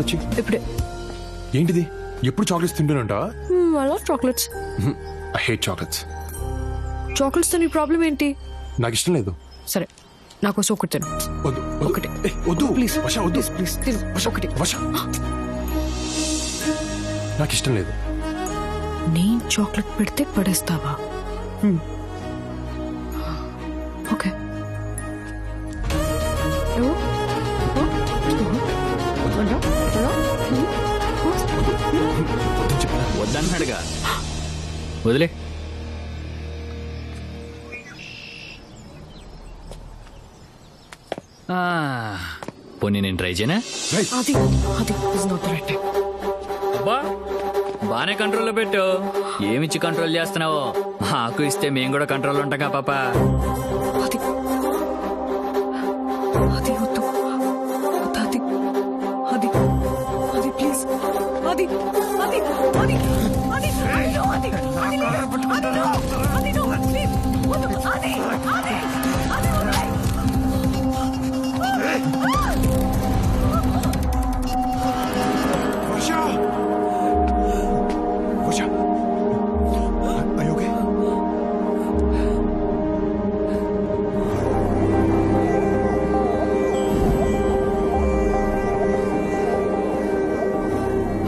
వచ్చి ఇప్పుడే. ఏంటిది ఎప్పుడు చాక్లెట్స్ తింటూనంటావా? I love chocolates. I hate chocolates. Chocolates తో నీ ప్రాబ్లం ఏంటి? నాకు ఇష్టం లేదు. సరే నాకోసం ఒకటి తిను. వద్దు వద్దు. ఒకటి. వద్దు ప్లీజ్ వర్ష, వద్దు ప్లీజ్ తిను. ఒకటి. వర్ష, నాకు ఇష్టం లేదు. నేను చాక్లెట్ పెడితే పడేస్తావా? ఓకే. వద్దన్నాడుగా, వదిలే. పోనీ నేను ట్రై చేయనా? అది అది is not the right time. అబ్బా బానే కంట్రోల్లో పెట్టు. ఏమిచ్చి కంట్రోల్ చేస్తున్నావో మాకు ఇస్తే మేము కూడా కంట్రోల్ ఉంటాగా పాప. అది అది వద్దు. అది అది అది ప్లీజ్. అది అది అది అది అయ్యో, అది అది అది no, అది no, please. వద్దు. అది అది అది వదిలేయ్. వర్ష, వర్ష, are you okay?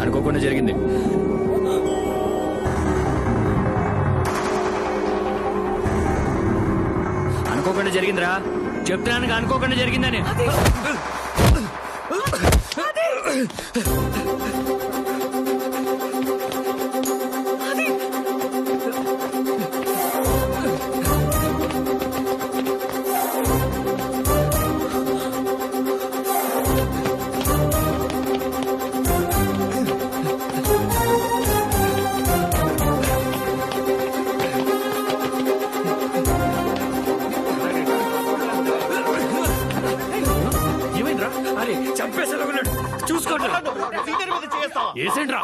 అనుకోకుండా జరిగింది. అనుకోకుండా జరిగిందిరా, చెప్తున్నాను అనుకోకుండా జరిగిందని. ఏమైందిరా? అరే చంపేసాడు, చూసుకోండి. ఏసేంట్రా?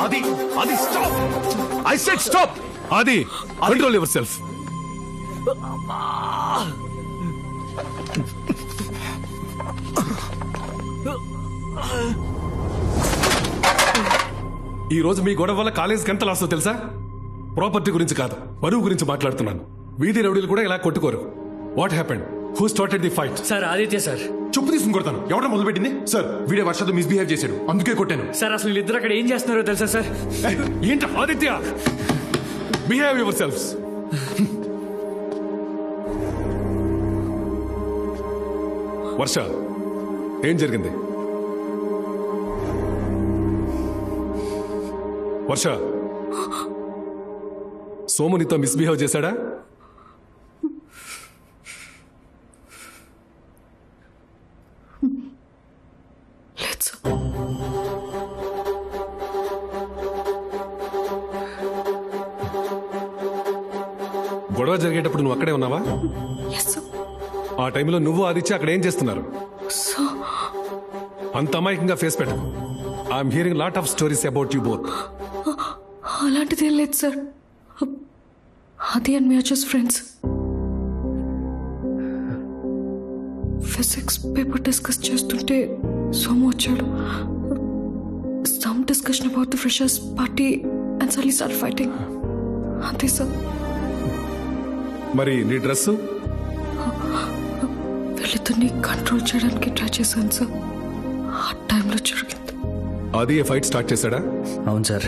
Adi, Adi, stop! I said stop! Adi, control yourself. ఈ రోజు మీ గొడవ వల్ల కాలేజీకి ఎంత లాసో తెలుసా? ప్రాపర్టీ గురించి కాదు, పరువు గురించి మాట్లాడుతున్నాను. వీధి రౌడీలు కూడా ఇలా కొట్టుకోరు. What happened? Who started the fight? Sir Aditya sir. చెప్పు తీసుకుని కొడతాను. ఎవడ మొదలుపెట్టింది? సార్ వీడే వర్షతో మిస్బిహేవ్ చేశాడు, అందుకే కొట్టాను. సార్ అసలు వీళ్ళిద్దరు అక్కడ ఏం చేస్తున్నారో తెలుసా సార్? ఏంట Aditya? Behave yourselves. Varsha, ఏం జరిగింది? వర్ష, సోము నీతో మిస్బిహేవ్ చేశాడా? లేదు సార్. గొడవ జరిగేటప్పుడు నువ్వు అక్కడే ఉన్నావా? Yes sir. ఆ టైంలో నువ్వు ఆదిత్య అక్కడ ఏం చేస్తున్నారు? సార్ అంత అమాయకంగా ఫేస్ పెట్టకు. I'm hearing lot of stories about you both. అలాంటిదేం లేదు సార్. అది అండ్ మేము just friends. Physics paper discuss చేస్తుంటే సోము వచ్చాడు. Some discussion about the freshers party and suddenly start fighting. అంతే సార్. మరి నీ డ్రెస్సు? వీళ్ళిద్దరిని కంట్రోల్ చేయడానికి ట్రై చేశాను సార్. ఆ టైంలో జరిగింది. అది ఏ ఫైట్ స్టార్ట్ చేశాడా? అవును sir.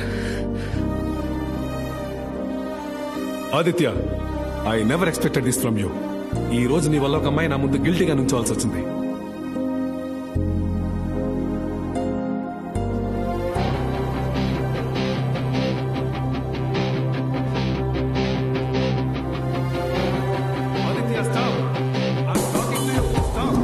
Aditya, I never expected this from you. ఈ రోజు నీ వల్ల ఒక అమ్మాయి నా ముందు గిల్టీగా నుంచోవాల్సి వచ్చింది. Aditya, stop. I'm talking to you. Stop.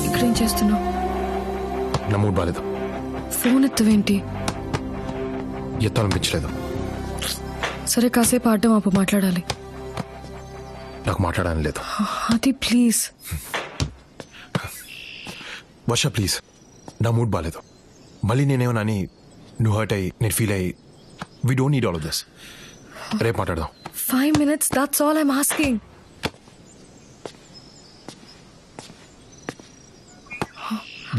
ఇక్కడేం చేస్తున్నావు? నా మూడ్ బాలేదు. ఫోన్ ఎత్తవేంటి? ఎత్తాలనిపించలేదు. సరే కాసేపు ఆడడం ఆపు, మాట్లాడాలి. నాకు మాట్లాడాలని లేదు. అది ప్లీజ్. వర్ష ప్లీజ్, నా మూడ్ బాలేదు. మళ్ళీ నేనేమన్నా అని నువ్వు హర్ట్ అయ్యి నేను ఫీల్ అయ్యి we don't need all of this. రేపు మాట్లాడదాం. 5 minutes, that's all I'm asking.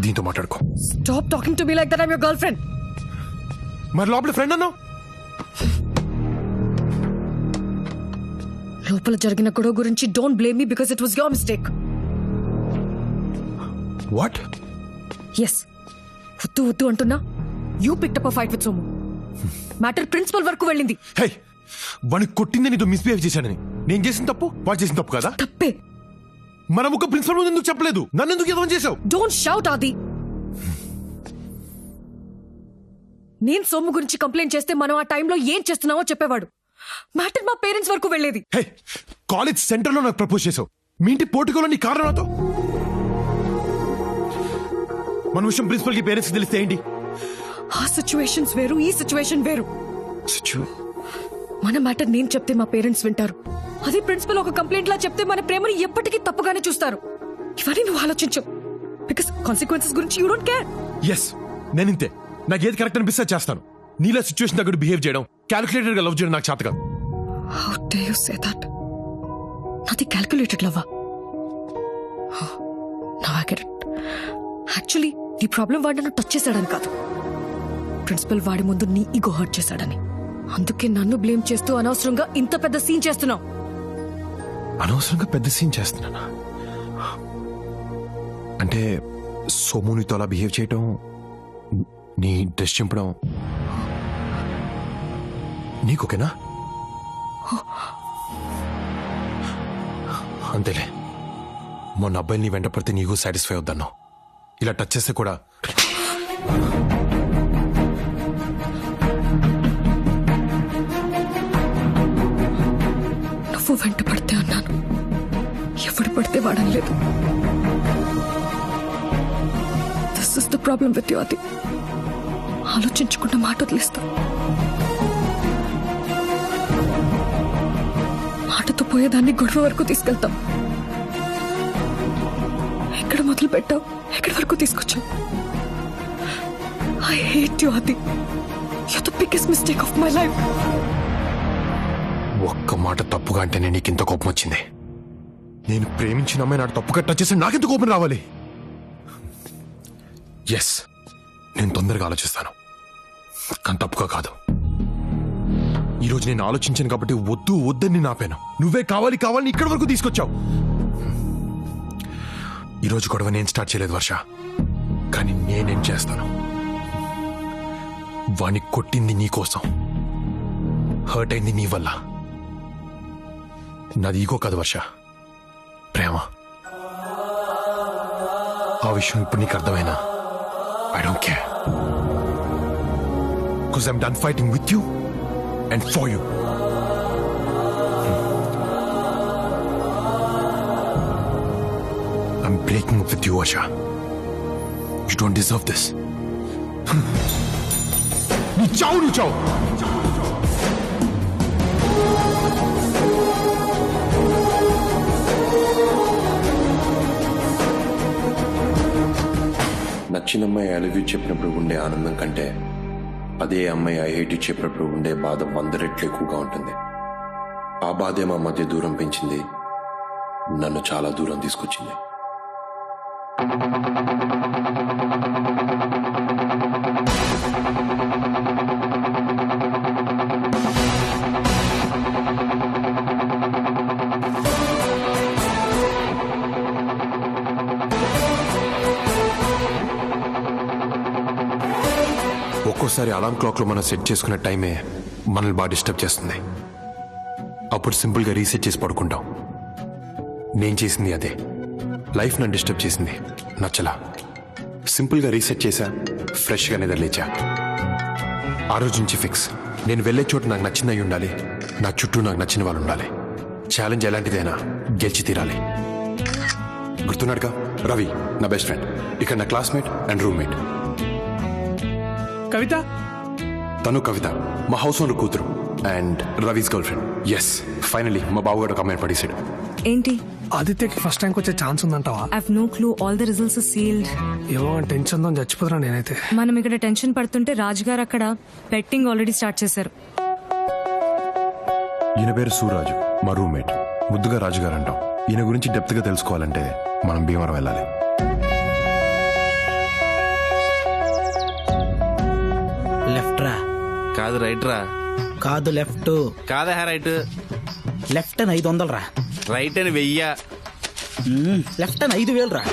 దీంతో మాట్లాడుకో. Stop talking to me like that. I'm your girlfriend. మరి లోపల ఫ్రెండ్ అన్నావు. లోపల జరిగిన గొడవ గురించి don't blame me because it was your mistake. What? Yes, వద్దు వద్దు అంటున్నా. You picked up a fight with Somu. Matter principal వరకు వెళ్ళింది. హే, వాడిని కొట్టింది నీతో మిస్బిహేవ్ చేశాడని. నేను చేసిన తప్పు వాడు చేసిన తప్పు కదా? తప్పే. మనం ఒక ప్రిన్సిపల్ ముందు ఎందుకు చెప్పలేదు? నన్ను ఎందుకు ఎదవం చేసావు? డోంట్ షౌట్ ఆది. నేను సోము గురించి కంప్లైంట్ చేస్తే మనం ఆ టైంలో ఏం చేస్తున్నావో చెప్పేవాడు. మ్యాటర్ మా పేరెంట్స్ వరకు వెళ్ళేది. హే, కాలేజ్ సెంటర్ లో నాకు ప్రపోజ్ చేసావు. మీ ఇంటి పోర్టుకోలో నీ కారణంతో మన విషయం ప్రిన్సిపల్ కి పేరెంట్స్ తెలిస్తే ఏంటి? ఆ సిచ్యువేషన్స్ వేరు, ఈ సిచ్యువేషన్ వేరు. మన మ్యాటర్ నేను చెప్తే మా పేరెంట్స్ వింటారు. అదే ప్రిన్సిపల్ ఒక కంప్లైంట్ లా చెప్తే మన ప్రేమని ఎప్పటికీ తప్పుగానే చూస్తారు. ఇవన్నీ నువ్వు ఆలోచించు. బికాస్ కాన్సిక్వెన్సెస్ గురించి యూ డోంట్ కేర్. ఎస్, నేను ఇంతే. నాకు ఏది కరెక్ట్ అనిపిస్తే చేస్తాను. నీలా సిచ్యువేషన్ దగ్గర బిహేవ్ చేయడం, క్యాలిక్యులేటెడ్ గా లవ్ చేయడం నాకు చేత కాదు. How dare you say that? నాది క్యాల్కులేటెడ్ లవ్వా? Now I get it. Actually నీ ప్రాబ్లం వాడు నన్ను టచ్ చేశాడని కాదు, ప్రిన్సిపల్ వాడి ముందు నీ ఈగో హర్ట్ చేశాడని. అందుకే నన్ను బ్లేమ్ చేస్తూ అనవసరంగా ఇంత పెద్ద సీన్ చేస్తున్నావు. అనవసరంగా పెద్ద సీన్ చేస్తున్నానా? అంటే సోమునితో అలా బిహేవ్ చేయటం, నీ డ్రెస్ చింపడం నీకోకేనా? అంతేలే. మొన్న అబ్బాయిని నీ వెంట పడితే నీకు సాటిస్ఫై అవుద్దన్నావు. ఇలా టచ్ చేస్తే కూడా నువ్వు వెంట పడితే అన్నాను, ఎవడు పడితే వాడనలేదు. This is the problem with you అది. ఆలోచించకుండా మాట వదిలేస్తా. మాటతో పోయేదాన్ని గొడవ వరకు తీసుకెళ్తాం. ఎక్కడ మొదలు పెట్టావు, ఎక్కడి వరకు తీసుకొచ్చావు? ఐ హేట్ యు అది. You're the biggest mistake of my life. ఒక్క మాట తప్పుగా అంటేనే నీకు ఇంత కోపం వచ్చింది. నేను ప్రేమించిన అమ్మాయి నాడు తప్పుగా టచ్ చేస్తే నాకెంత కోపం రావాలి? ఎస్, నేను తొందరగా ఆలోచిస్తాను, కానీ తప్పుగా కాదు. ఈరోజు నేను ఆలోచించాను కాబట్టి వద్దు వద్దని నేను ఆపాను. నువ్వే కావాలి కావాలని ఇక్కడి వరకు తీసుకొచ్చావు. ఈరోజు గొడవ నేను స్టార్ట్ చేయలేదు వర్ష, కానీ నేనేం చేస్తాను. వాణ్ణి కొట్టింది నీ కోసం, హర్ట్ అయింది నీ వల్ల. నాది ఈగో కాదు వర్ష, ప్రేమ. ఆ విషయం ఇప్పుడు నీకు అర్థమైనా I don't care, because I'm done fighting with you and for you. I'm breaking up with you, Asha. You don't deserve this. Nu chao. నచ్చిన అమ్మాయి ఐ లవ్ యూ చెప్పినప్పుడు ఉండే ఆనందం కంటే అదే అమ్మాయి ఐ హేట్ యూ చెప్పినప్పుడు ఉండే బాధ 100 రెట్లు ఎక్కువగా ఉంటుంది. ఆ బాధే మా మధ్య దూరం పెంచింది, నన్ను చాలా దూరం తీసుకొచ్చింది. ఒక్కోసారి అలారం క్లాక్లో మనం సెట్ చేసుకున్న టైమే మనల్ని బాగా డిస్టర్బ్ చేస్తుంది. అప్పుడు సింపుల్గా రీసెట్ చేసి పడుకుంటాం. నేను చేసింది అదే. లైఫ్ నన్ను డిస్టర్బ్ చేసింది, నచ్చలా. సింపుల్గా రీసెట్ చేశా, ఫ్రెష్గా నిద్రలేచా. ఆ రోజు నుంచి ఫిక్స్, నేను వెళ్ళే చోటు నాకు నచ్చింది అయి ఉండాలి, నా చుట్టూ నాకు నచ్చిన వాళ్ళు ఉండాలి. ఛాలెంజ్ ఎలాంటిదైనా గెలిచి తీరాలి. గుర్తున్నాడుగా రవి, నా బెస్ట్ ఫ్రెండ్, ఇక్కడ నా క్లాస్మేట్ అండ్ రూమ్మేట్. కవిత, తను కవిత మా హౌస్ ఓనర్ కూతురు and Ravi's girl friend. Yes, finally మా బావగాడు ఒక అమ్మాయిని పడేసాడు. ఏంటి? ఆదిత్యకి ఫస్ట్ ర్యాంక్ వచ్చే ఛాన్స్ ఉందంటావా? I have no clue, all the results are sealed. ఏమో టెన్షన్ తో చచ్చిపోతున్నా నేనైతే. మనం ఇక్కడ టెన్షన్ పడుతుంటే రాజుగారు అక్కడ బెట్టింగ్ ఆల్రెడీ స్టార్ట్ చేశారు. ఈయన పేరు సూరాజు, మా రూమ్మేట్. ముద్దుగా రాజుగారు అంటాం. ఈయన గురించి డెప్త్ గా తెలుసుకోవాలంటే మనం భీమవరం వెళ్ళాలి. లెఫ్ట్ రా. కాదు రైట్ రా. కాదు లెఫ్ట్. కాదా రైట్. లెఫ్ట్ అని 500 రా. రైట్ అని 1000. లెఫ్ట్ అని 5000 రా.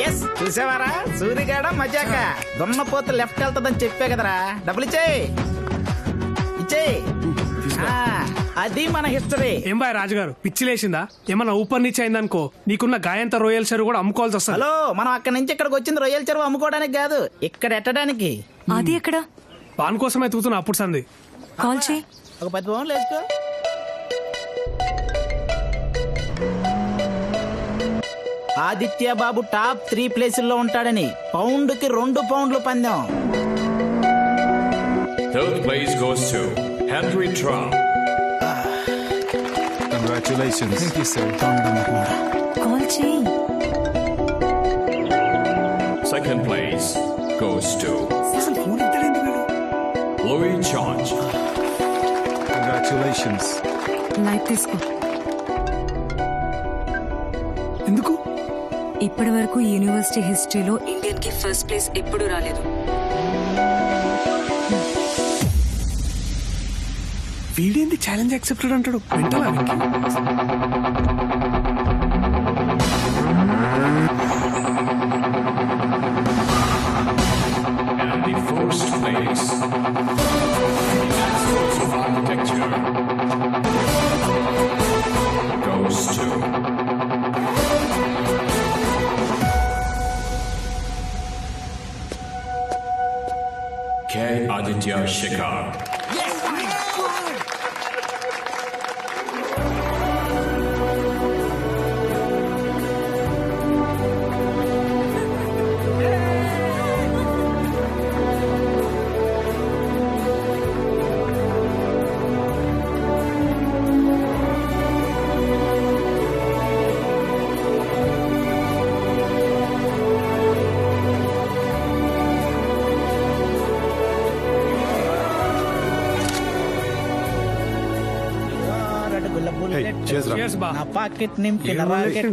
ఎస్, చూసావారా సూర్యగాడ మజాక. దున్నపోత లెఫ్ట్ వెళ్తుందని చెప్పే కదరా. డబ్బులు ఇచ్చేయి. అది మన హిస్టరీ. ఏం బాయ్ రాజుగారు, పిచ్చి లేచిందా? ఏమన్నా ఊపర్ నీచ్ అయిందనుకో, నీకున్న గాయంత రొయ్యల చెరువు కూడా అమ్ముకోవాల్సి వస్తుంది. హలో, మనం అక్కడి నుంచి ఇక్కడికి వచ్చింది రొయ్యల చెరువు అమ్ముకోవడానికి కాదు, ఇక్కడ ఎట్టడానికి. అది ఎక్కడ? పాన్ కోసం ఎత్తుకుతున్నా అప్పుడు సంది. కాల్ చేయి. ఒక 10 పౌండ్లు వేసుకో. ఆదిత్య బాబు టాప్ 3 ప్లేసుల్లో ఉంటాడని పౌండ్కి 2 పౌండ్లు పందెం. Third place goes to Henry Trump. Congratulations. Thank you, sir. Call చేయి. Second place goes to Louis George. Congratulations. Light తీసుకో. ఎందుకు? ఇప్పటి వరకు యూనివర్సిటీ హిస్టరీలో ఇండియన్ కి ఫస్ట్ ప్లేస్ ఎప్పుడు రాలేదు. వీడేంది ఛాలెంజ్ యాక్సెప్టెడ్ అంటాడు? వింటావా? And the first place of architecture goes to K. Aditya Shekhar. Bullet Cheers బా. నా పాకెట్ నింపిన రాకెట్